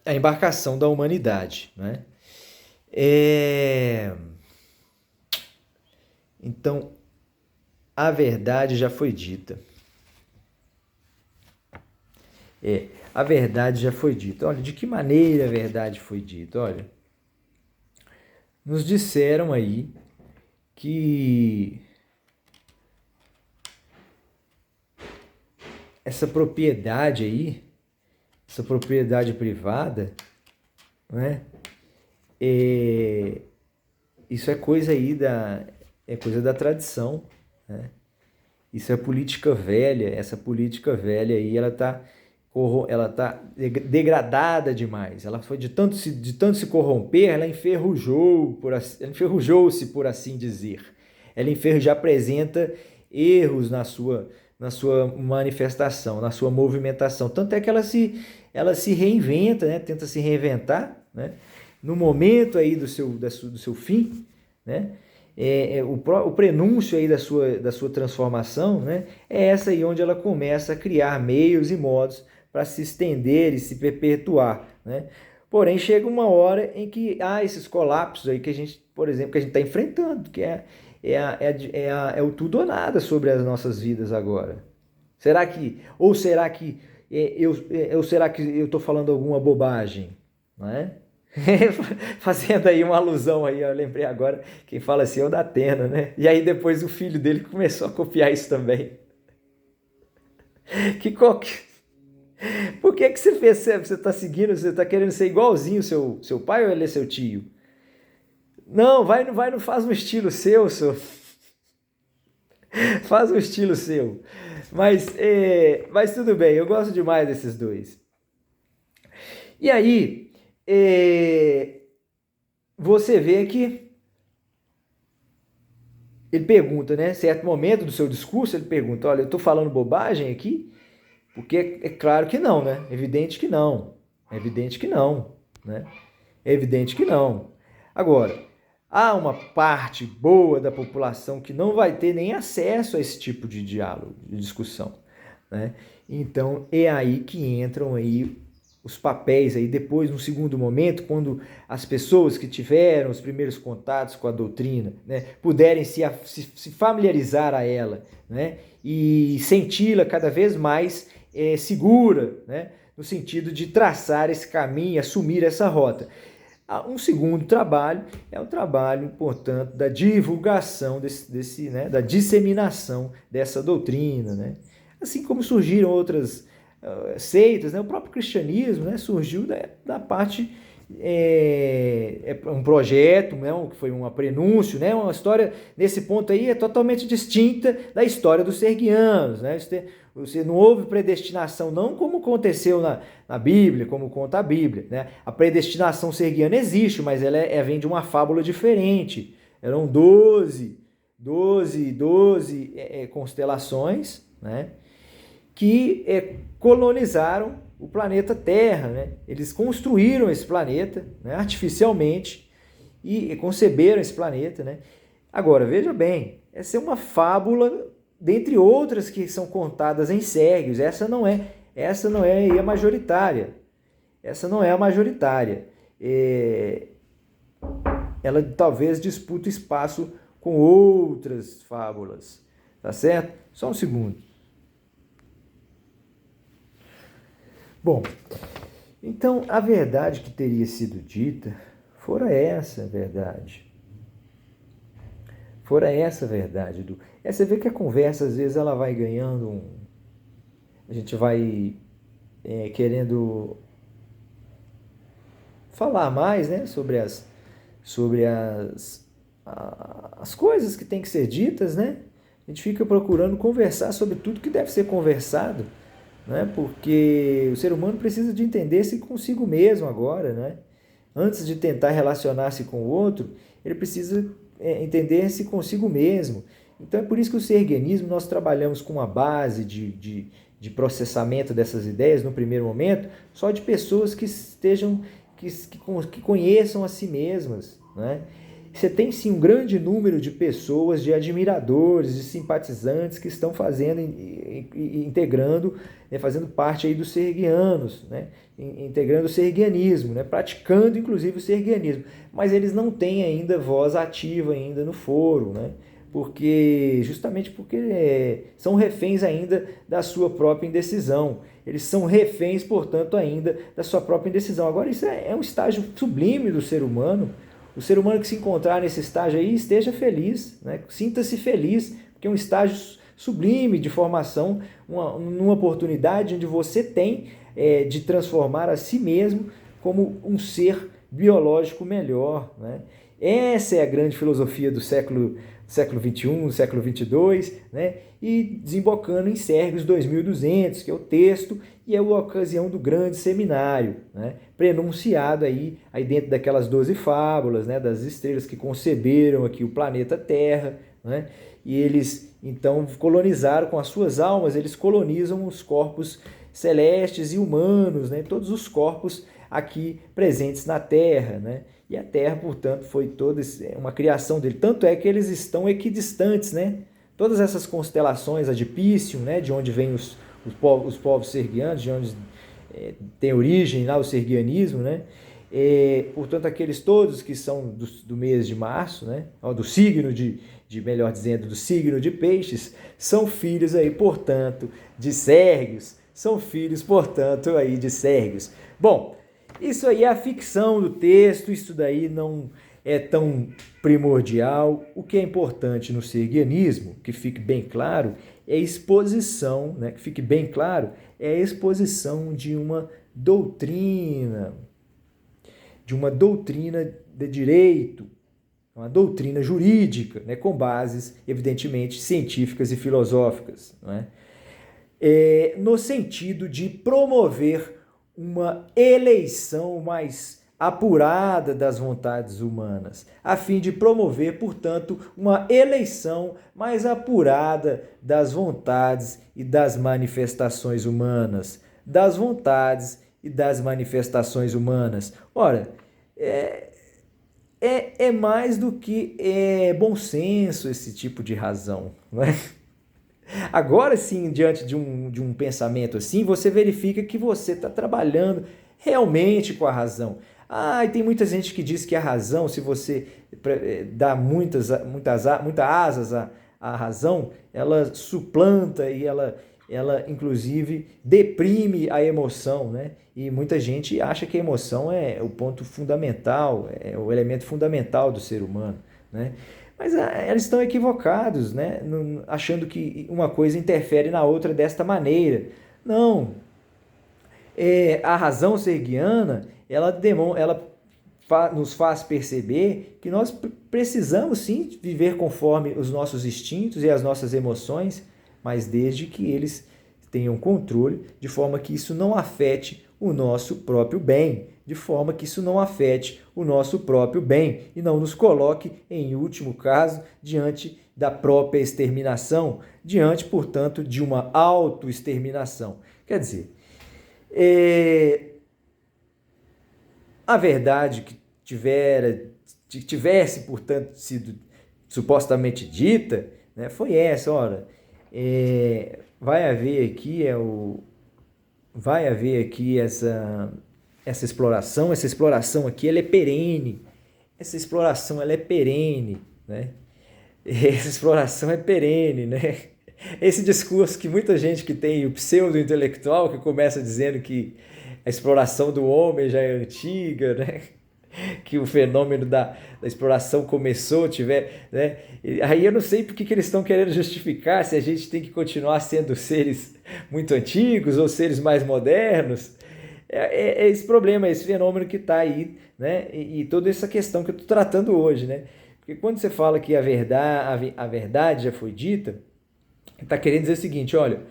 a embarcação da humanidade, né? É, Então, a verdade já foi dita. A verdade já foi dita. Olha, de que maneira a verdade foi dita? Olha, nos disseram aí que essa propriedade aí, essa propriedade privada, né? Isso é coisa da tradição, né? Isso é política velha. Essa política velha aí, ela tá degradada demais. Ela foi de tanto se corromper, ela enferrujou-se, por assim dizer. Já apresenta erros na sua manifestação, na sua movimentação. Tanto é que ela se reinventa, né? Tenta se reinventar, né? No momento aí do seu fim, né? O prenúncio aí da sua transformação, né? É essa aí onde ela começa a criar meios e modos para se estender e se perpetuar, né? Porém, chega uma hora em que há esses colapsos aí que a gente, por exemplo, que a gente está enfrentando, que é o tudo ou nada sobre as nossas vidas agora. Será que será que eu estou falando alguma bobagem, não é? Fazendo aí uma alusão aí, eu lembrei agora, quem fala assim é o da Atena, né? E aí depois o filho dele começou a copiar isso também. Que qual que... Por que você fez? Você está seguindo, você está querendo ser igualzinho seu pai ou ele é seu tio? Não, não faz um estilo seu. Faz um estilo seu. Mas tudo bem, eu gosto demais desses dois. E aí, você vê que ele pergunta, né? Certo momento do seu discurso, ele pergunta: olha, eu estou falando bobagem aqui? Porque é claro que não, né? Evidente que não. É evidente que não, né? É evidente que não. Agora, há uma parte boa da população que não vai ter nem acesso a esse tipo de diálogo, de discussão, né? Então, é aí que entram aí os papéis aí depois, no segundo momento, quando as pessoas que tiveram os primeiros contatos com a doutrina, né, puderem se familiarizar a ela, né, e senti-la cada vez mais segura, né, no sentido de traçar esse caminho, assumir essa rota. Um segundo trabalho é o trabalho, portanto, da divulgação né, da disseminação dessa doutrina, né? Assim como surgiram outras seitas, né? O próprio cristianismo, né, surgiu da parte um projeto, né, que foi um prenúncio, né, uma história nesse ponto aí é totalmente distinta da história dos serguianos, né? Não houve predestinação, não como aconteceu na Bíblia, como conta a Bíblia, né? A predestinação serguiana existe, mas ela vem de uma fábula diferente. Eram 12 constelações, né, que colonizaram o planeta Terra, né? Eles construíram esse planeta, né, artificialmente e conceberam esse planeta, né? Agora, veja bem, essa é uma fábula dentre outras que são contadas em Sérgios. Essa não é a majoritária. Essa não é a majoritária. Ela talvez disputa espaço com outras fábulas, tá certo? Só um segundo. Bom, então a verdade que teria sido dita fora essa verdade. Fora essa verdade. Você vê que a conversa, às vezes, ela vai ganhando a gente vai querendo falar mais, né, sobre as coisas que tem que ser ditas, né? A gente fica procurando conversar sobre tudo que deve ser conversado, né? Porque o ser humano precisa de entender-se consigo mesmo agora, né? Antes de tentar relacionar-se com o outro, ele precisa entender-se consigo mesmo. Então é por isso que o serguenismo nós trabalhamos com uma base de processamento dessas ideias no primeiro momento, só de pessoas que estejam que conheçam a si mesmas, né? você tem sim um grande número de pessoas, de admiradores, de simpatizantes que estão fazendo, integrando, né, fazendo parte aí dos serguianos, né, integrando o serguianismo, né, praticando inclusive o serguianismo, mas eles não têm ainda voz ativa ainda no foro, né, justamente porque são reféns ainda da sua própria indecisão. Eles são reféns, portanto, ainda da sua própria indecisão. Agora, isso é um estágio sublime do ser humano. O ser humano que se encontrar nesse estágio aí, esteja feliz, né? Sinta-se feliz, porque é um estágio sublime de formação, uma oportunidade onde você tem de transformar a si mesmo como um ser biológico melhor, né? Essa é a grande filosofia do século XXI, século XXII, né? E desembocando em Sérgios 2200, que é o texto e é a ocasião do grande seminário, né? Prenunciado aí dentro daquelas 12 fábulas, né? Das estrelas que conceberam aqui o planeta Terra, né? E eles então colonizaram com as suas almas, eles colonizam os corpos celestes e humanos, né? Todos os corpos aqui presentes na Terra, né? E a Terra, portanto, foi toda uma criação dele. Tanto é que eles estão equidistantes, né? Todas essas constelações, a de Pícium, né? De onde vêm os povos serguianos, de onde tem origem lá o serguianismo, né? Portanto, aqueles todos que são do mês de março, né? Do signo melhor dizendo, do signo de Peixes, são filhos aí, portanto, de Sérgios, são filhos, portanto, aí de Sérgios. Bom, isso aí é a ficção do texto, isso daí não é tão primordial. O que é importante no serguianismo, que fique bem claro, é a exposição, né? Que fique bem claro, é a exposição de uma doutrina de direito, uma doutrina jurídica, né? Com bases, evidentemente, científicas e filosóficas, né? No sentido de promover uma eleição mais apurada das vontades humanas, a fim de promover, portanto, uma eleição mais apurada das vontades e das manifestações humanas, das vontades e das manifestações humanas. Ora, é mais do que bom senso esse tipo de razão, não é? Agora sim, diante de um pensamento assim, você verifica que você está trabalhando realmente com a razão. E tem muita gente que diz que a razão, se você dá muitas asas à razão, ela suplanta e ela inclusive deprime a emoção, né? E muita gente acha que a emoção é o ponto fundamental, é o elemento fundamental do ser humano, né? Mas eles estão equivocados, né? Achando que uma coisa interfere na outra desta maneira. Não. A razão serguiana, ela nos faz perceber que nós precisamos sim viver conforme os nossos instintos e as nossas emoções, mas desde que eles tenham controle, de forma que isso não afete o nosso próprio bem, de forma que isso não afete o nosso próprio bem e não nos coloque, em último caso, diante da própria exterminação, diante, portanto, de uma autoexterminação. Quer dizer, a verdade que tivesse, portanto, sido supostamente dita, né, foi essa, ora, vai haver aqui essa exploração aqui, ela é perene, essa exploração ela é perene, né? Essa exploração é perene, né? Esse discurso que muita gente que tem o pseudo-intelectual, que começa dizendo que a exploração do homem já é antiga, né? Que o fenômeno da exploração começou, né? Aí eu não sei porque que eles estão querendo justificar se a gente tem que continuar sendo seres muito antigos ou seres mais modernos. É esse problema, esse fenômeno que está aí, né? E toda essa questão que eu estou tratando hoje, né? Porque quando você fala que a verdade já foi dita, está querendo dizer o seguinte, olha,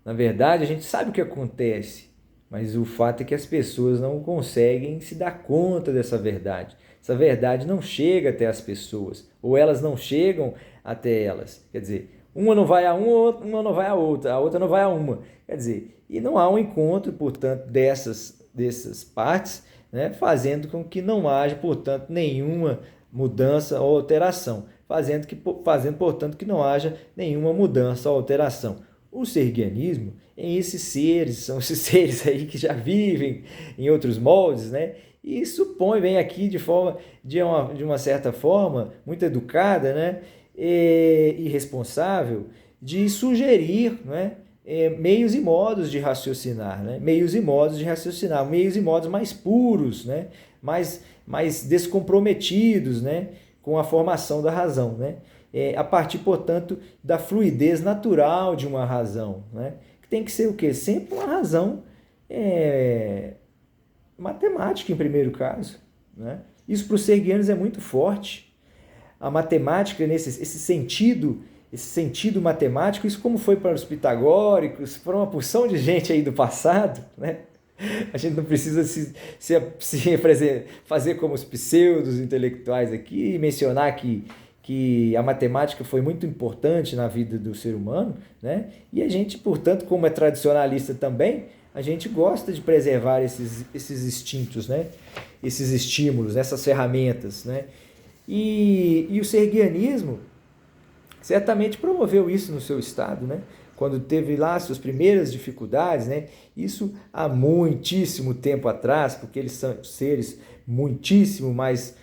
na verdade a gente sabe o que acontece, mas o fato é que as pessoas não conseguem se dar conta dessa verdade. Essa verdade não chega até as pessoas, ou elas não chegam até elas. Quer dizer, uma não vai a uma não vai a outra não vai a uma. Quer dizer, e não há um encontro, portanto, dessas partes, né, fazendo com que não haja, portanto, nenhuma mudança ou alteração, fazendo, portanto, que não haja nenhuma mudança ou alteração. O sergianismo, são esses seres aí que já vivem em outros moldes, né? E vem aqui de uma certa forma, muito educada, né? E responsável, de sugerir, né? Meios e modos de raciocinar, né? Meios e modos mais puros, né? mais descomprometidos, né? Com a formação da razão, né? A partir, portanto, da fluidez natural de uma razão, né? Que tem que ser o quê? Sempre uma razão matemática, em primeiro caso, né? Isso para os sergianos é muito forte. A matemática, esse sentido matemático, isso como foi para os pitagóricos, para uma porção de gente aí do passado, né? A gente não precisa fazer como os pseudos intelectuais aqui e mencionar que a matemática foi muito importante na vida do ser humano, né? E a gente, portanto, como é tradicionalista também, a gente gosta de preservar esses instintos, né? Esses estímulos, essas ferramentas, né? E o sergianismo certamente promoveu isso no seu estado, né? Quando teve lá suas primeiras dificuldades, né? Isso há muitíssimo tempo atrás, porque eles são seres muitíssimo mais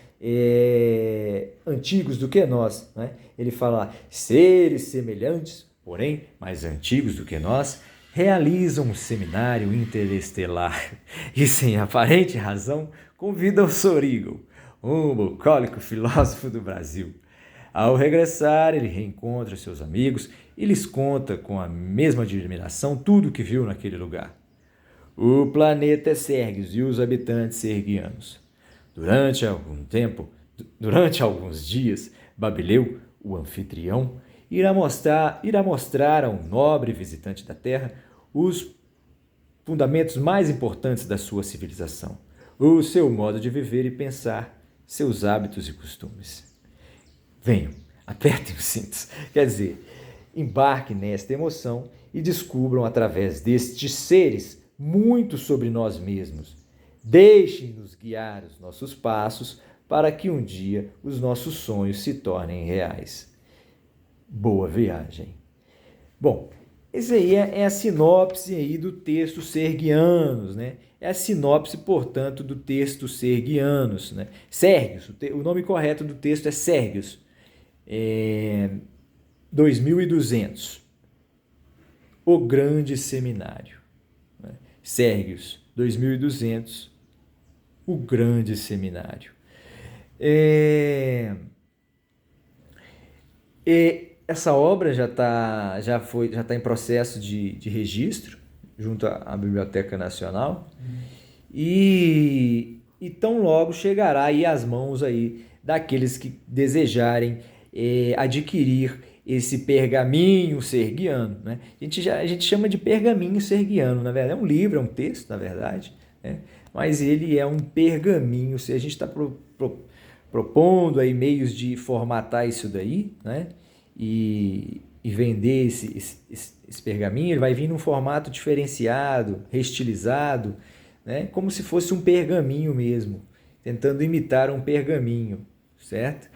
antigos do que nós, né? Ele fala, seres semelhantes, porém mais antigos do que nós, realizam um seminário interestelar e, sem aparente razão, convidam Sorígel, um bucólico filósofo do Brasil. Ao regressar, ele reencontra seus amigos e lhes conta com a mesma admiração tudo o que viu naquele lugar. O planeta é Sérgios e os habitantes sergianos. Durante alguns dias, Babileu, o anfitrião, irá mostrar ao nobre visitante da Terra os fundamentos mais importantes da sua civilização, o seu modo de viver e pensar, seus hábitos e costumes. Venham, apertem os cintos. Quer dizer, embarquem nesta emoção e descubram através destes seres muito sobre nós mesmos. Deixem-nos guiar os nossos passos para que um dia os nossos sonhos se tornem reais. Boa viagem. Bom, esse aí é a sinopse aí do texto Sergianos, né? É a sinopse, portanto, do texto Sergianos, né? Sérgios, o nome correto do texto é Sérgios. 2200. O Grande Seminário. Né? Sérgios, 2200. O Grande Seminário. Essa obra já está em processo de registro junto à Biblioteca Nacional e tão logo chegará aí às mãos aí daqueles que desejarem adquirir esse pergaminho sergiano, né? A gente chama de pergaminho sergiano, na verdade é um livro, é um texto, na verdade, né? Mas ele é um pergaminho. Se a gente está propondo aí meios de formatar isso daí, né? E vender esse pergaminho, ele vai vir num formato diferenciado, reestilizado, né? Como se fosse um pergaminho mesmo, tentando imitar um pergaminho, certo?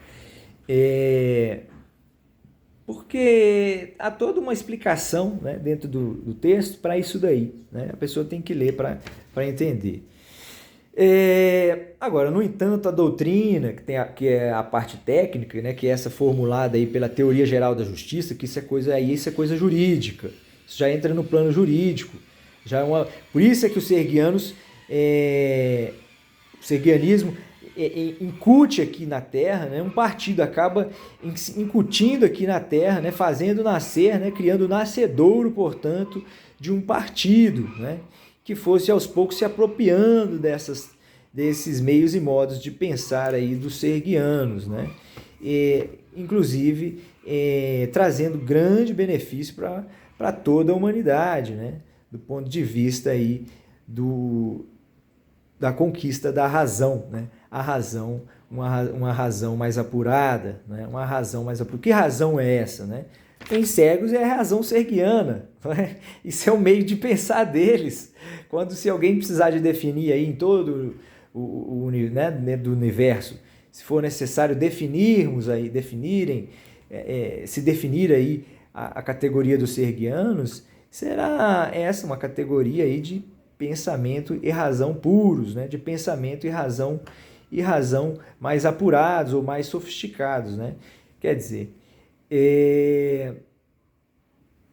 Porque há toda uma explicação, né, dentro do texto para isso daí, né? A pessoa tem que ler para entender. Agora, no entanto, a doutrina, que é a parte técnica, né, que é essa formulada aí pela teoria geral da justiça, que isso é coisa jurídica, isso já entra no plano jurídico. Por isso é que o sergianismo incute aqui na Terra, né, um partido acaba incutindo aqui na Terra, né, fazendo nascer, né, criando o nascedouro, portanto, de um partido, né, que fosse aos poucos se apropriando desses meios e modos de pensar aí dos sergianos, né? Inclusive trazendo grande benefício para toda a humanidade, né? Do ponto de vista aí da conquista da razão, né? A razão, uma razão mais apurada, né? Uma razão mais apurada. Que razão é essa, né? Em Sérgios é a razão sergiana, né? Isso é o meio de pensar deles. Se alguém precisar de definir aí em todo o né, do universo, se for necessário se definir aí a categoria dos serguianos, será essa uma categoria aí de pensamento e razão puros, né? De pensamento e razão mais apurados ou mais sofisticados, né? Quer dizer,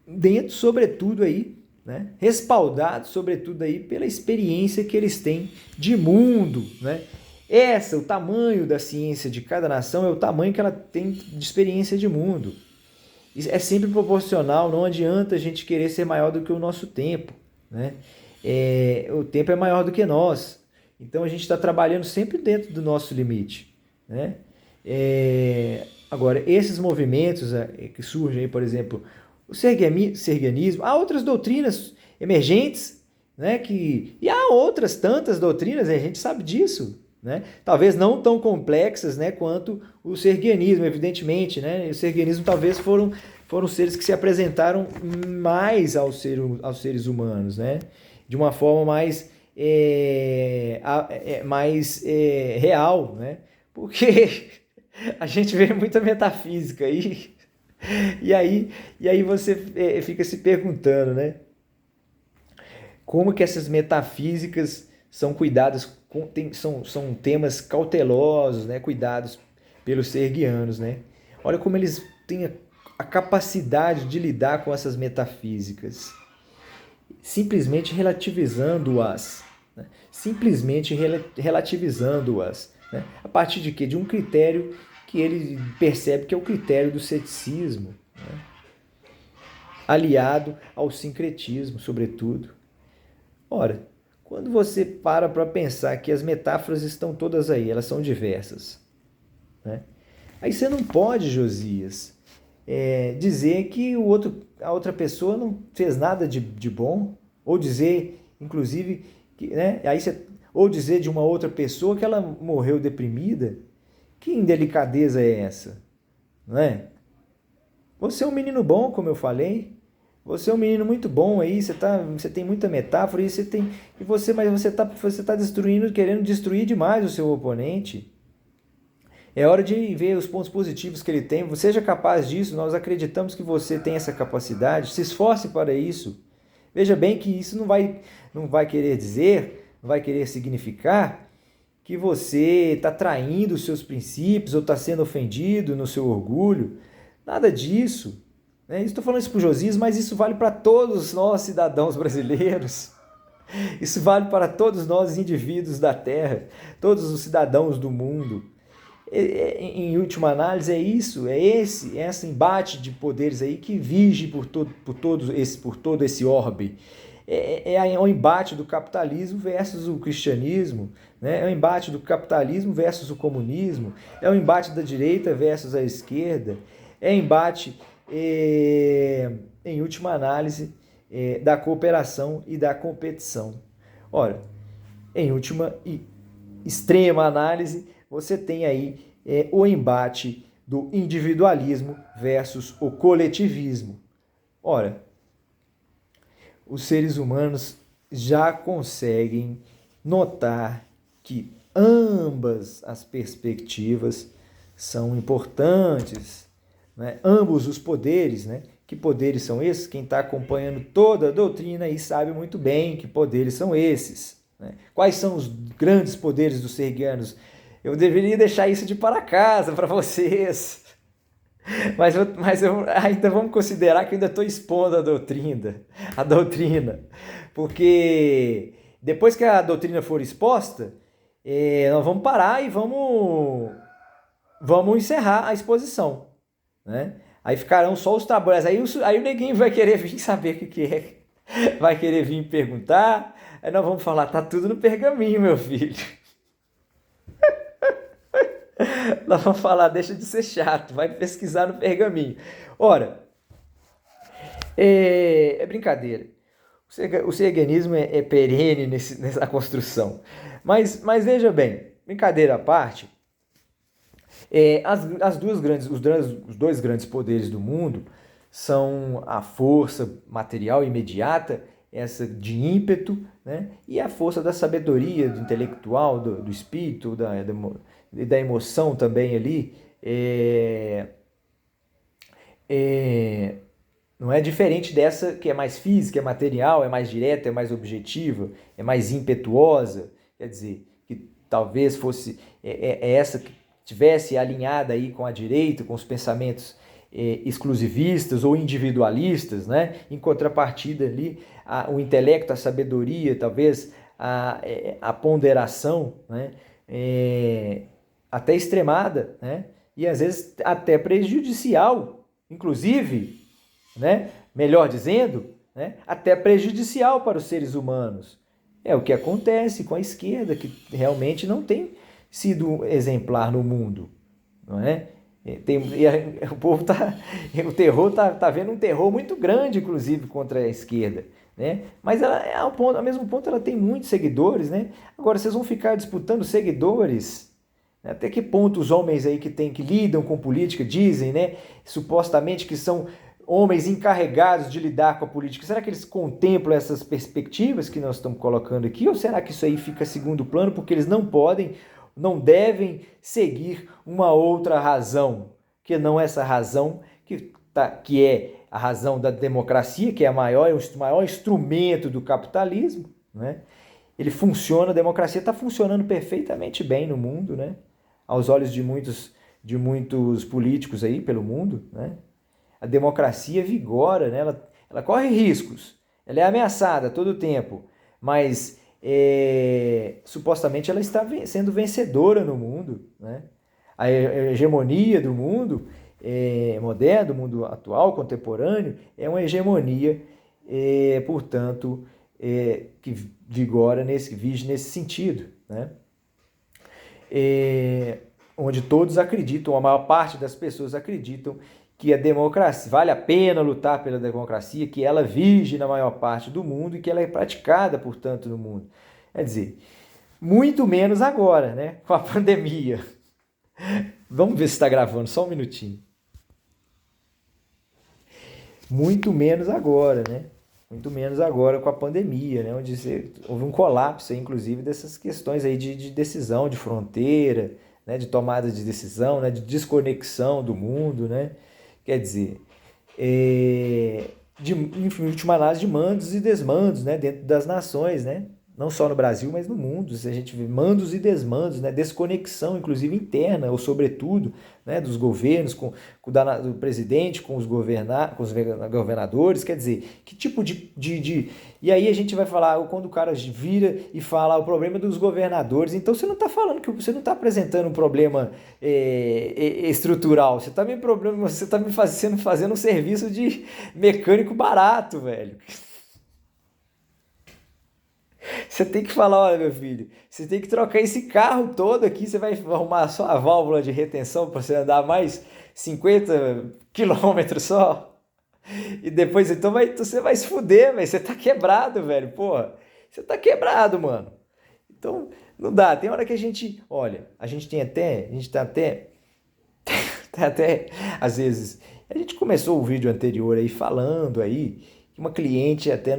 dentro, sobretudo aí, né? Respaldados, sobretudo aí pela experiência que eles têm de mundo, né? O tamanho da ciência de cada nação é o tamanho que ela tem de experiência de mundo. É sempre proporcional, não adianta a gente querer ser maior do que o nosso tempo, né? O tempo é maior do que nós, então a gente está trabalhando sempre dentro do nosso limite, né? Agora, esses movimentos que surgem aí, por exemplo, o sergianismo, há outras doutrinas emergentes, né? E há outras tantas doutrinas, a gente sabe disso, né? Talvez não tão complexas, né, quanto o sergianismo, evidentemente, né? O sergianismo talvez foram seres que se apresentaram mais aos seres humanos, né? De uma forma mais real, né? Porque a gente vê muita metafísica aí, e aí você fica se perguntando, né? Como que essas metafísicas são cuidadas, são temas cautelosos, né? Cuidados pelos serguianos, né? Olha como eles têm a capacidade de lidar com essas metafísicas, simplesmente relativizando-as, né? Simplesmente relativizando-as, né? A partir de quê? De um critério que ele percebe que é o critério do ceticismo, né? Aliado ao sincretismo, sobretudo. Ora, quando você para pensar que as metáforas estão todas aí, elas são diversas, né? Aí você não pode, Josias, dizer que a outra pessoa não fez nada de bom, ou dizer, inclusive, né? Ou dizer de uma outra pessoa que ela morreu deprimida. Que indelicadeza é essa? Não é? Você é um menino bom, como eu falei. Você é um menino muito bom aí, você tem muita metáfora, mas você tá destruindo, querendo destruir demais o seu oponente. É hora de ver os pontos positivos que ele tem. Você seja capaz disso, nós acreditamos que você tem essa capacidade. Se esforce para isso. Veja bem que isso não vai querer dizer, não vai querer significar que você está traindo os seus princípios ou está sendo ofendido no seu orgulho. Nada disso. Estou falando isso para o Josias, mas isso vale para todos nós cidadãos brasileiros. Isso vale para todos nós indivíduos da Terra, todos os cidadãos do mundo. Em última análise é isso, esse embate de poderes aí que vige por todo esse orbe. É o embate do capitalismo versus o cristianismo, né? É o embate do capitalismo versus o comunismo, é o embate da direita versus a esquerda, é o embate, em última análise, da cooperação e da competição. Ora, em última e extrema análise, você tem aí o embate do individualismo versus o coletivismo. Ora, os seres humanos já conseguem notar que ambas as perspectivas são importantes, né? Ambos os poderes, né? Que poderes são esses? Quem está acompanhando toda a doutrina aí sabe muito bem que poderes são esses, né? Quais são os grandes poderes dos sergianos? Eu deveria deixar isso de para casa para vocês. Mas ainda vamos considerar que eu ainda estou expondo a doutrina. Porque depois que a doutrina for exposta, nós vamos parar e vamos encerrar a exposição, né? Aí ficarão só os trabalhos. Aí o neguinho vai querer vir saber o que é. Vai querer vir perguntar. Aí nós vamos falar, tá tudo no pergaminho, meu filho. Nós vamos falar, deixa de ser chato, vai pesquisar no pergaminho. Ora, é brincadeira. O sergianismo é perene nessa construção. Mas veja bem, brincadeira à parte, os dois grandes poderes do mundo são a força material imediata essa de ímpeto, né? E a força da sabedoria, do intelectual, do espírito, da emoção também ali, é, não é diferente dessa que é mais física, é material, é mais direta, é mais objetiva, é mais impetuosa. Quer dizer, que talvez fosse essa que tivesse alinhada aí com a direita, com os pensamentos exclusivistas ou individualistas, né? Em contrapartida ali, o intelecto, a sabedoria, talvez a ponderação, né? Até extremada, né? E às vezes até prejudicial, inclusive, né? Melhor dizendo, né? Até prejudicial para os seres humanos. É o que acontece com a esquerda, que realmente não tem sido exemplar no mundo, não é? O povo o terror tá vendo um terror muito grande, inclusive, contra a esquerda, né? Mas ela, ao mesmo ponto, ela tem muitos seguidores, né? Agora, vocês vão ficar disputando seguidores? Até que ponto os homens aí que lidam com política dizem, né? Supostamente que são homens encarregados de lidar com a política. Será que eles contemplam essas perspectivas que nós estamos colocando aqui? Ou será que isso aí fica segundo plano porque eles não podem, não devem seguir uma outra razão, que não essa razão que é a razão da democracia, que é o maior instrumento do capitalismo, né? Ele funciona, a democracia está funcionando perfeitamente bem no mundo, né? Aos olhos de muitos políticos aí pelo mundo, né? A democracia vigora, né? Ela corre riscos, ela é ameaçada todo o tempo, mas supostamente ela está sendo vencedora no mundo, né? A hegemonia do mundo moderno, do mundo atual, contemporâneo, é uma hegemonia, portanto, que vigora, vige nesse sentido, né? Onde todos acreditam, a maior parte das pessoas acreditam que a democracia, vale a pena lutar pela democracia, que ela vige na maior parte do mundo e que ela é praticada, portanto, no mundo. Quer dizer, muito menos agora, né? Com a pandemia. Vamos ver se está gravando, só um minutinho. Muito menos agora, né? Muito menos agora com a pandemia, né? Onde houve um colapso, inclusive, dessas questões aí de decisão, de fronteira, né? De tomada de decisão, né? De desconexão do mundo, né? Quer dizer, em última análise, de mandos e desmandos, né? Dentro das nações, né? Não só no Brasil, mas no mundo. A gente vê mandos e desmandos, né? Desconexão, inclusive interna, ou sobretudo, né? Dos governos, do presidente, com os governadores. Quer dizer, que tipo de... E aí a gente vai falar, quando o cara vira e fala o problema dos governadores, então você não está falando, que você não está apresentando um problema estrutural, você está me fazendo um serviço de mecânico barato, velho. Você tem que falar, olha, meu filho, você tem que trocar esse carro todo aqui, você vai arrumar só a válvula de retenção para você andar mais 50 quilômetros só. E depois, então, você vai se fuder, velho. Você tá quebrado, velho. Porra, você tá quebrado, mano. Então, não dá. Tem hora que a gente, olha, a gente tá até, às vezes, a gente começou o vídeo anterior aí falando aí que uma cliente até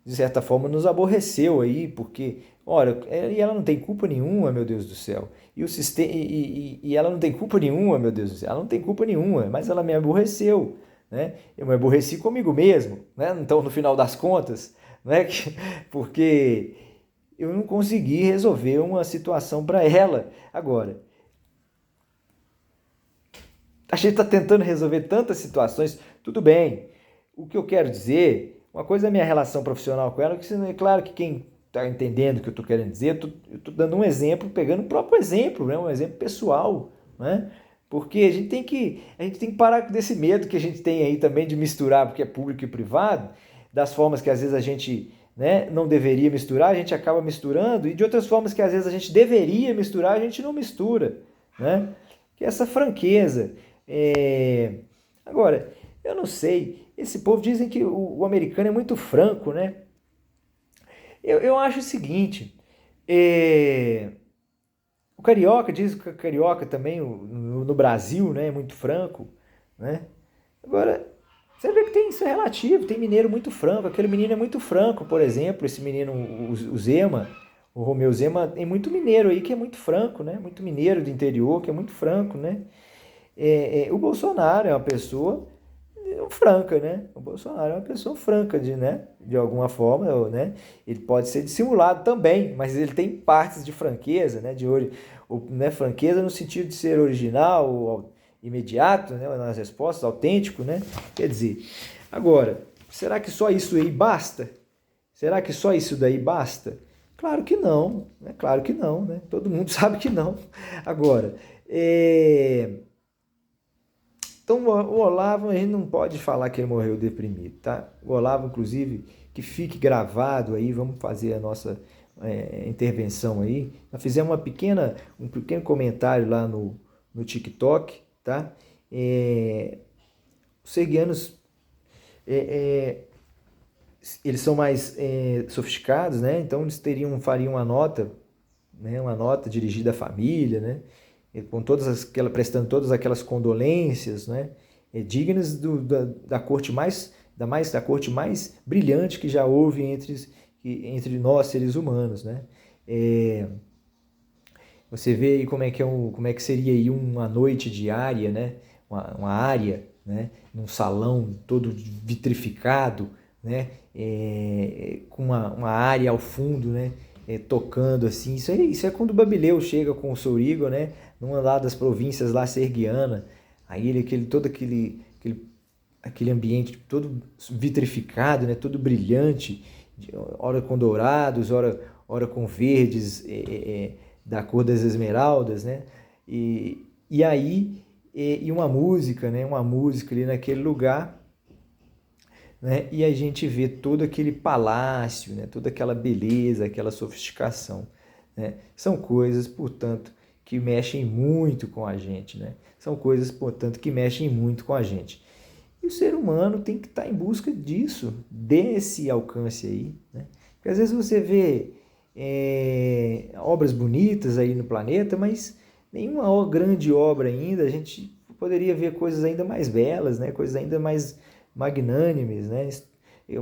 de certa forma, nos aborreceu aí, porque, olha, e ela não tem culpa nenhuma, meu Deus do céu. E o sistema, e ela não tem culpa nenhuma, meu Deus do céu. Ela não tem culpa nenhuma, mas ela me aborreceu, né? Eu me aborreci comigo mesmo, né? Então, no final das contas, né? Porque eu não consegui resolver uma situação para ela. Agora, a gente está tentando resolver tantas situações, tudo bem. O que eu quero dizer... Uma coisa é a minha relação profissional com ela, que é claro que quem está entendendo o que eu estou querendo dizer, eu estou dando um exemplo, pegando o próprio exemplo, né? Um exemplo pessoal, né? Porque a gente tem que parar desse medo que a gente tem aí também de misturar, porque é público e privado, das formas que às vezes a gente, né, não deveria misturar, a gente acaba misturando, e de outras formas que às vezes a gente deveria misturar, a gente não mistura, né? Que é essa franqueza. Agora, eu não sei... Esse povo dizem que o americano é muito franco, né? Eu acho o seguinte, o carioca, diz que o carioca também no Brasil, né, é muito franco, né? Agora, Você vê que tem isso é relativo, tem mineiro muito franco, aquele menino é muito franco, por exemplo, esse menino, o Zema, o Romeu Zema, tem muito mineiro aí que é muito franco, né? Muito mineiro do interior que é muito franco, né? O Bolsonaro é uma pessoa franca, né? O Bolsonaro é uma pessoa franca, né? De alguma forma, né? Ele pode ser dissimulado também, mas ele tem partes de franqueza, né? Né? Franqueza no sentido de ser original, imediato, né? Nas respostas, autêntico, né? Quer dizer, agora, será que só isso aí basta? Será que só isso daí basta? Claro que não, né? Claro que não, né? Todo mundo sabe que não. Agora, então, o Olavo, a gente não pode falar que ele morreu deprimido, tá? O Olavo, inclusive, que fique gravado aí, vamos fazer a nossa intervenção aí. Nós fizemos um pequeno comentário lá no TikTok, tá? Os serguianos, eles são mais sofisticados, né? Então, eles fariam uma nota, né? Uma nota dirigida à família, né? Com prestando todas aquelas condolências, né, dignas da corte da corte mais brilhante que já houve entre nós seres humanos, né? Você vê aí como é que seria aí uma noite diária, né? Uma área, né? Num salão todo vitrificado, né? Com uma área ao fundo, né? Tocando assim. Isso é quando o Babileu chega com o Sourigo, né? Numa lá das províncias lá serguiana. Aí todo aquele ambiente todo vitrificado, né? Todo brilhante, ora com dourados, ora com verdes, da cor das esmeraldas, né? E aí, uma música, né? Uma música ali naquele lugar, né? E a gente vê todo aquele palácio, né? Toda aquela beleza, aquela sofisticação, né? São coisas, portanto, que mexem muito com a gente, né? São coisas, portanto, que mexem muito com a gente. E o ser humano tem que estar em busca disso, desse alcance aí, né? Porque às vezes você vê obras bonitas aí no planeta, mas nenhuma grande obra ainda. A gente poderia ver coisas ainda mais belas, né? Coisas ainda mais magnânimes, né?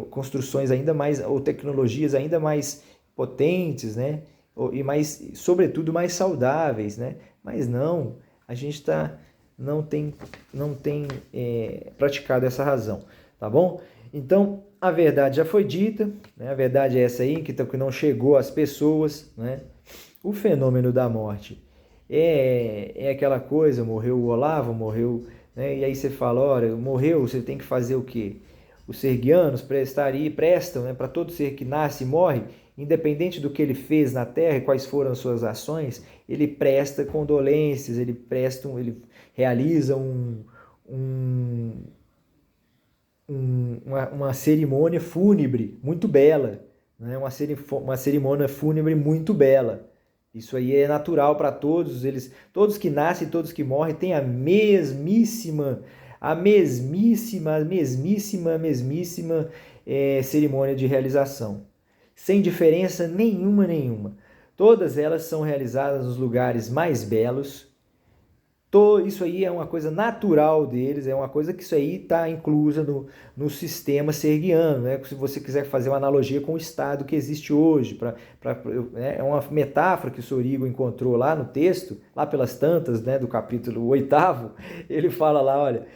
Construções ainda mais, ou tecnologias ainda mais potentes, né? E mais, sobretudo, mais saudáveis, né? Mas não, a gente não tem praticado essa razão, tá bom? Então, a verdade já foi dita, né? A verdade é essa aí, que não chegou às pessoas, né? O fenômeno da morte é aquela coisa, morreu o Olavo, morreu, né? E aí você fala, olha, morreu, você tem que fazer o quê? Os serguianos prestam, né, para todo ser que nasce e morre, independente do que ele fez na terra e quais foram as suas ações, ele presta condolências, ele realiza uma cerimônia fúnebre muito bela, né? Uma cerimônia fúnebre muito bela. Isso aí é natural para todos eles, todos que nascem, todos que morrem, têm a mesmíssima cerimônia de realização, sem diferença nenhuma. Todas elas são realizadas nos lugares mais belos. Isso aí é uma coisa natural deles, é uma coisa que isso aí está inclusa no sistema serguiano, né? Se você quiser fazer uma analogia com o Estado que existe hoje, é uma metáfora que o Sourigo encontrou lá no texto, lá pelas tantas, né, do capítulo 8º, ele fala lá, olha,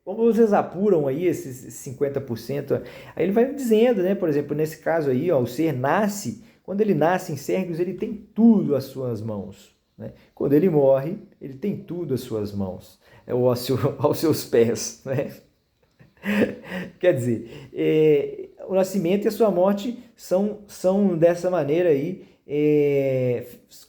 como vocês apuram aí esses 50%, aí ele vai dizendo, né, por exemplo, nesse caso aí, ó, o ser nasce, quando ele nasce em Sérgios, ele tem tudo às suas mãos. Né? Quando ele morre, ele tem tudo às suas mãos, ou aos seus pés. Né? Quer dizer, o nascimento e a sua morte são dessa maneira aí,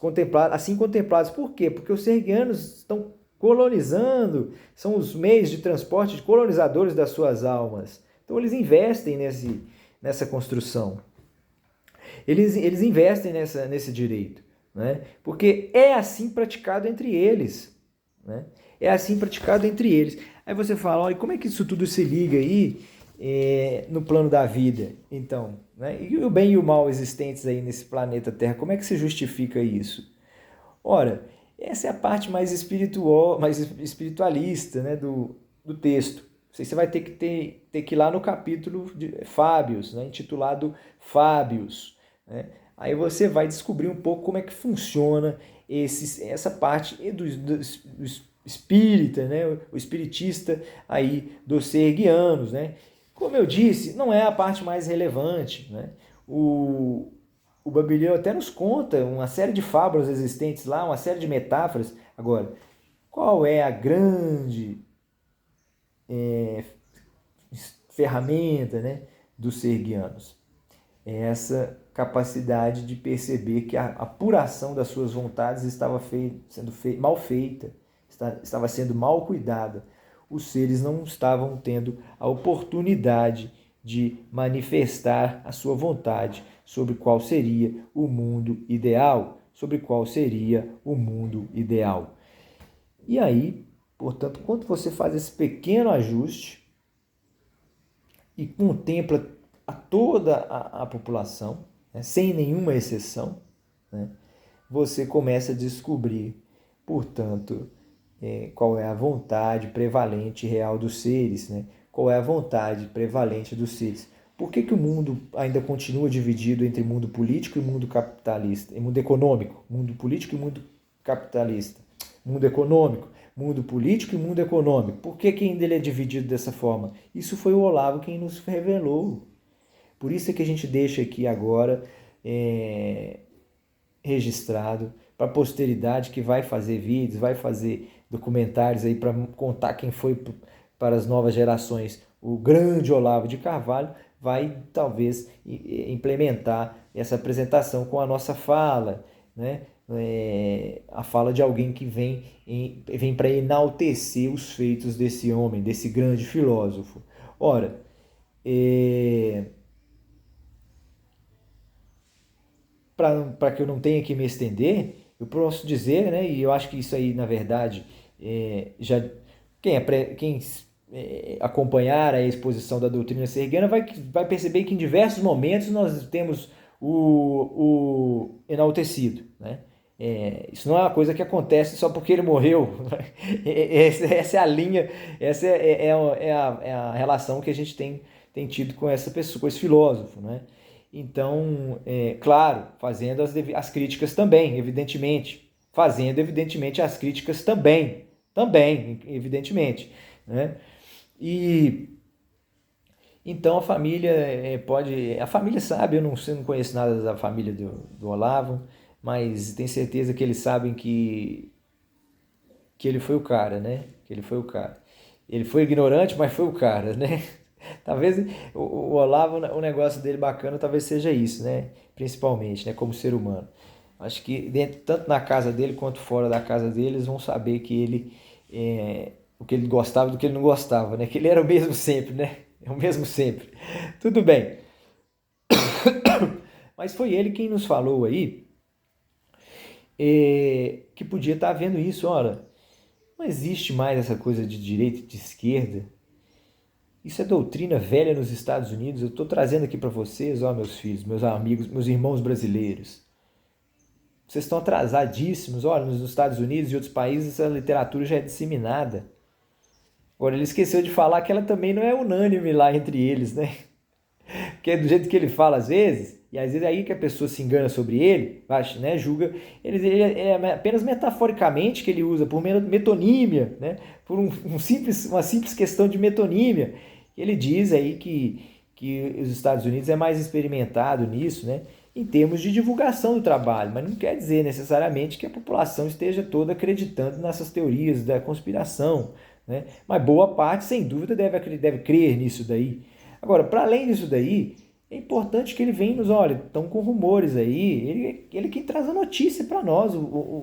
contemplados. Por quê? Porque os serguianos estão colonizando, são os meios de transporte de colonizadores das suas almas. Então eles investem nessa construção. Eles investem nesse direito. Né? Porque é assim praticado entre eles. Né? É assim praticado entre eles. Aí você fala, olha, como é que isso tudo se liga aí no plano da vida? Então, né? E o bem e o mal existentes aí nesse planeta Terra, como é que se justifica isso? Ora, essa é a parte mais espiritualista, né, do texto. Você vai ter que ir lá no capítulo de Fábios, né, intitulado Fábios, né? Aí você vai descobrir um pouco como é que funciona essa parte do espírita, né, o espiritista aí dos serguianos, né? Como eu disse, não é a parte mais relevante, né? O Babilião até nos conta uma série de fábulas existentes lá, uma série de metáforas. Agora, qual é a grande ferramenta, né, dos serguianos? É essa capacidade de perceber que a apuração das suas vontades estava sendo mal feita, estava sendo mal cuidada. Os seres não estavam tendo a oportunidade de manifestar a sua vontade sobre qual seria o mundo ideal, sobre qual seria o mundo ideal. E aí, portanto, quando você faz esse pequeno ajuste e contempla a toda a população, né, sem nenhuma exceção, né, você começa a descobrir, portanto, qual é a vontade prevalente e real dos seres, né? Qual é a vontade prevalente dos seres. Por que o mundo ainda continua dividido entre mundo político e mundo capitalista, e mundo econômico? Mundo político e mundo capitalista. Mundo econômico, mundo político e mundo econômico. Por que ainda ele é dividido dessa forma? Isso foi o Olavo quem nos revelou. Por isso é que a gente deixa aqui agora registrado para a posteridade que vai fazer vídeos, vai fazer documentários aí para contar quem foi para as novas gerações o grande Olavo de Carvalho, vai talvez implementar essa apresentação com a nossa fala, né? A fala de alguém que vem para enaltecer os feitos desse homem, desse grande filósofo. Ora, para que eu não tenha que me estender, eu posso dizer, né, e eu acho que isso aí, na verdade, já quem acompanhar a exposição da doutrina serguiana vai perceber que em diversos momentos nós temos o enaltecido, né? Isso não é uma coisa que acontece só porque ele morreu. Essa é a linha, essa é a relação que a gente tem tido com essa pessoa, com esse filósofo, né? Então, claro, fazendo as críticas também, evidentemente. Fazendo, evidentemente, as críticas também, evidentemente, né? E então a família pode... A família sabe, eu não conheço nada da família do Olavo, mas tenho certeza que eles sabem que ele foi o cara, né? Que ele foi o cara. Ele foi ignorante, mas foi o cara, né? Talvez o Olavo, o negócio dele bacana talvez seja isso, né? Principalmente, né? Como ser humano. Acho que tanto na casa dele quanto fora da casa dele, eles vão saber que ele o que ele gostava e do que ele não gostava, né? Que ele era o mesmo sempre, né? É o mesmo sempre. Tudo bem. Mas foi ele quem nos falou aí que podia estar vendo isso. Ora, não existe mais essa coisa de direita e de esquerda. Isso é doutrina velha nos Estados Unidos. Eu estou trazendo aqui para vocês, ó, meus filhos, meus amigos, meus irmãos brasileiros. Vocês estão atrasadíssimos. Olha, nos Estados Unidos e outros países a literatura já é disseminada. Agora, ele esqueceu de falar que ela também não é unânime lá entre eles, né? Porque é do jeito que ele fala às vezes, e às vezes é aí que a pessoa se engana sobre ele, né, julga, ele é apenas metaforicamente que ele usa, por metonímia, né, por uma simples questão de metonímia. Ele diz aí que os Estados Unidos é mais experimentado nisso, né, em termos de divulgação do trabalho, mas não quer dizer necessariamente que a população esteja toda acreditando nessas teorias da conspiração, né, mas boa parte, sem dúvida, deve crer nisso daí. Agora, para além disso daí, é importante que ele venha nos... Olha, estão com rumores aí. Ele quem traz a notícia para nós. O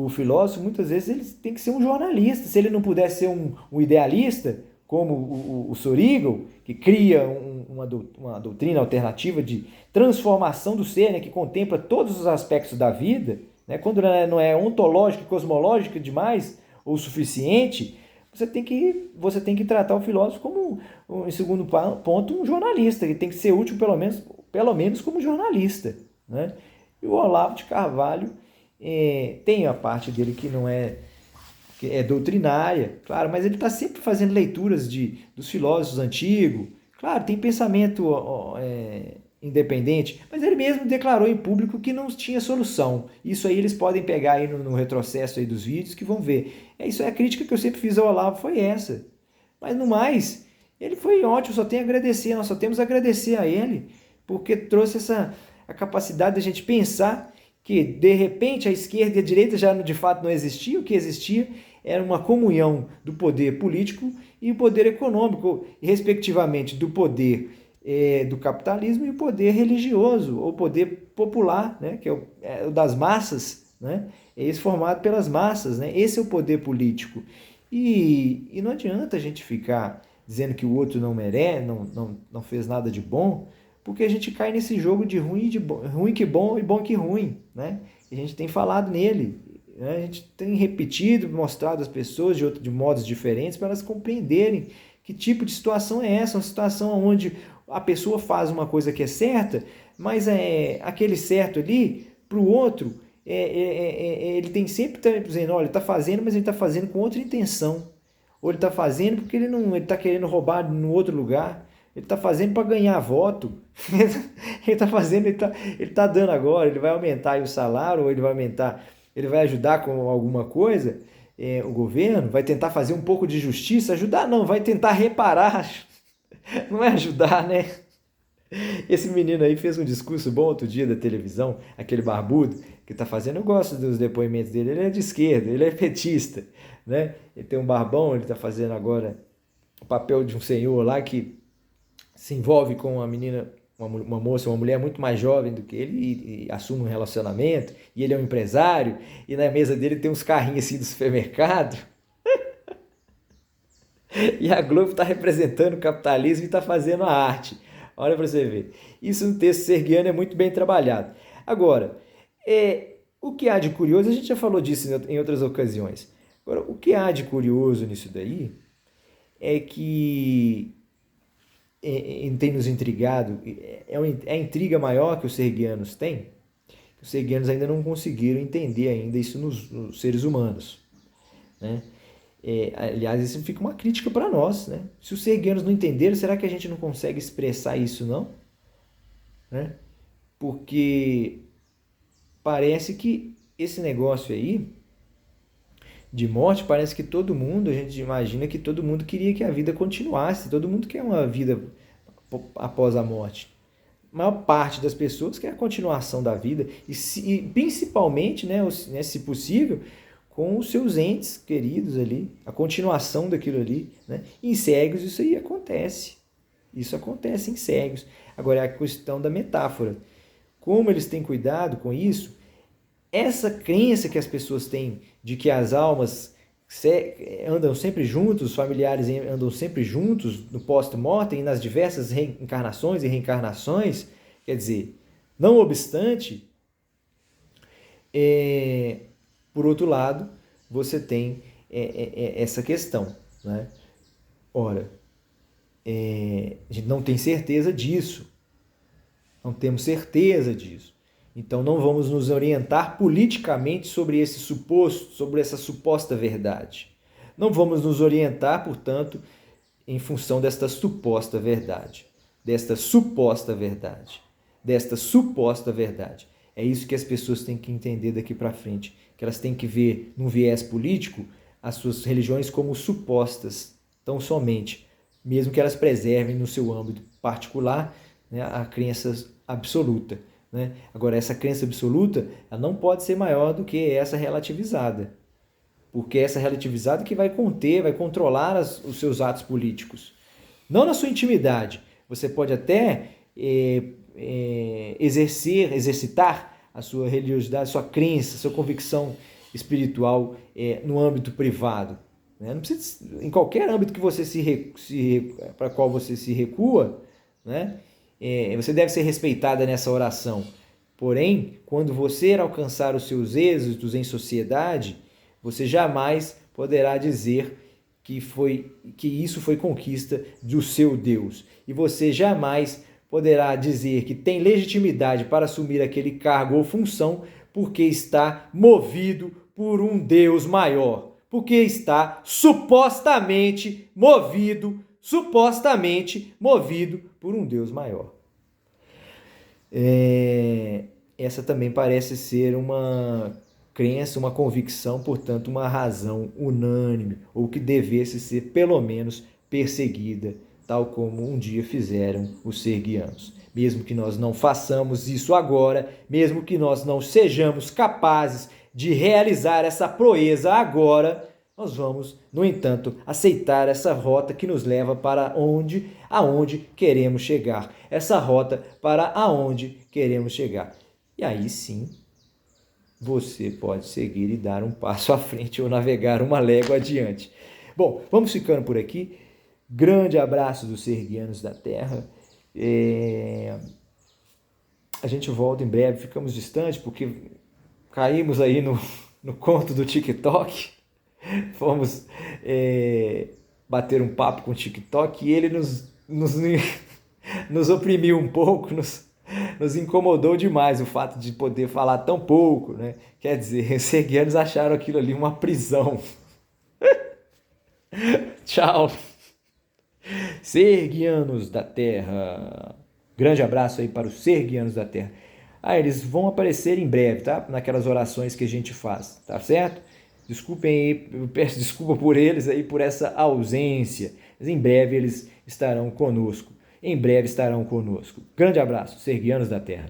filósofo, muitas vezes, ele tem que ser um jornalista. Se ele não puder ser um idealista, como o Sorigel, que cria uma doutrina alternativa de transformação do ser, né, que contempla todos os aspectos da vida, né, quando não é ontológico e cosmológico demais ou suficiente... Você tem que tratar o filósofo como, em segundo ponto, um jornalista, que tem que ser útil pelo menos como jornalista, né? E o Olavo de Carvalho tem a parte dele que não é que é doutrinária, claro, mas ele está sempre fazendo leituras dos filósofos antigos. Claro, tem pensamento independente, mas ele mesmo declarou em público que não tinha solução. Isso aí eles podem pegar aí no retrocesso aí dos vídeos que vão ver. Isso é a crítica que eu sempre fiz ao Olavo, foi essa. Mas no mais, ele foi ótimo, só tem a agradecer, nós só temos a agradecer a ele, porque trouxe a capacidade de a gente pensar que, de repente, a esquerda e a direita já de fato não existiam, o que existia era uma comunhão do poder político e o poder econômico, respectivamente, do poder do capitalismo e o poder religioso, ou poder popular, né, que é o das massas, né, é esse formado pelas massas, né, esse é o poder político. E não adianta a gente ficar dizendo que o outro não merece, não fez nada de bom, porque a gente cai nesse jogo de ruim que bom e bom que ruim, né? A gente tem falado nele, né? A gente tem repetido, mostrado às pessoas de modos diferentes para elas compreenderem que tipo de situação é essa, uma situação onde a pessoa faz uma coisa que é certa, mas aquele certo ali, para o outro, ele tem sempre tá dizendo, olha, ele está fazendo, mas ele está fazendo com outra intenção. Ou ele está fazendo porque ele está querendo roubar no outro lugar. Ele está fazendo para ganhar voto. Ele está fazendo, ele tá dando agora, ele vai aumentar aí o salário, ou ele vai ajudar com alguma coisa, o governo, vai tentar fazer um pouco de justiça, ajudar não, vai tentar reparar, não é ajudar, né? Esse menino aí fez um discurso bom outro dia da televisão, aquele barbudo que está fazendo, eu gosto dos depoimentos dele, ele é de esquerda, ele é petista, né? Ele tem um barbão, ele está fazendo agora o papel de um senhor lá que se envolve com uma menina, uma moça, uma mulher muito mais jovem do que ele e assume um relacionamento, e ele é um empresário, e na mesa dele tem uns carrinhos assim do supermercado, e a Globo está representando o capitalismo e está fazendo a arte. Olha para você ver. Isso no texto serguiano é muito bem trabalhado. Agora, o que há de curioso, a gente já falou disso em outras ocasiões. Agora, o que há de curioso nisso daí é que tem nos intrigado, é a intriga maior que os serguianos têm, que os serguianos ainda não conseguiram entender ainda isso nos seres humanos, né? Aliás, isso fica uma crítica para nós, né? Se os serguianos não entenderam, será que a gente não consegue expressar isso, não? Né? Porque parece que esse negócio aí de morte, parece que todo mundo, a gente imagina que todo mundo queria que a vida continuasse, todo mundo quer uma vida após a morte. A maior parte das pessoas quer a continuação da vida e principalmente, né, se possível, com os seus entes queridos ali, a continuação daquilo ali, né? Em cegos isso aí acontece. Isso acontece em cegos. Agora é a questão da metáfora. Como eles têm cuidado com isso, essa crença que as pessoas têm de que as almas andam sempre juntos, os familiares andam sempre juntos no post-mortem, nas diversas reencarnações e reencarnações, quer dizer, não obstante, por outro lado, você tem essa questão, né? Ora, a gente não tem certeza disso, não temos certeza disso. Então não vamos nos orientar politicamente sobre sobre essa suposta verdade. Não vamos nos orientar, portanto, em função desta suposta verdade. Desta suposta verdade. Desta suposta verdade. É isso que as pessoas têm que entender daqui para frente. Que elas têm que ver, num viés político, as suas religiões como supostas, tão somente. Mesmo que elas preservem no seu âmbito particular, né, a crença absoluta. Né? Agora, essa crença absoluta ela não pode ser maior do que essa relativizada. Porque é essa relativizada que vai controlar os seus atos políticos. Não na sua intimidade. Você pode até exercitar a sua religiosidade, sua crença, sua convicção espiritual no âmbito privado. Né? Não precisa, em qualquer âmbito que você para qual você se recua, né? Você deve ser respeitada nessa oração. Porém, quando você alcançar os seus êxitos em sociedade, você jamais poderá dizer que isso foi conquista do seu Deus. E você jamais poderá dizer que tem legitimidade para assumir aquele cargo ou função porque está movido por um Deus maior, porque está supostamente movido por um Deus maior. Essa também parece ser uma crença, uma convicção, portanto, uma razão unânime, ou que devesse ser, pelo menos, perseguida, tal como um dia fizeram os serguianos. Mesmo que nós não façamos isso agora, mesmo que nós não sejamos capazes de realizar essa proeza agora, nós vamos, no entanto, aceitar essa rota que nos leva para aonde queremos chegar. Essa rota para aonde queremos chegar. E aí sim, você pode seguir e dar um passo à frente ou navegar uma légua adiante. Bom, vamos ficando por aqui. Grande abraço dos serguianos da Terra. A gente volta em breve. Ficamos distantes porque caímos aí no conto do TikTok. Fomos bater um papo com o TikTok e ele nos oprimiu um pouco, nos incomodou demais o fato de poder falar tão pouco, né? Quer dizer, os serguianos acharam aquilo ali uma prisão. Tchau! Serguianos da Terra. Grande abraço aí para os serguianos da Terra. Eles vão aparecer em breve, tá? Naquelas orações que a gente faz, tá certo? Desculpem aí, eu peço desculpa por eles aí, por essa ausência. Mas em breve eles estarão conosco. Grande abraço, serguianos da Terra.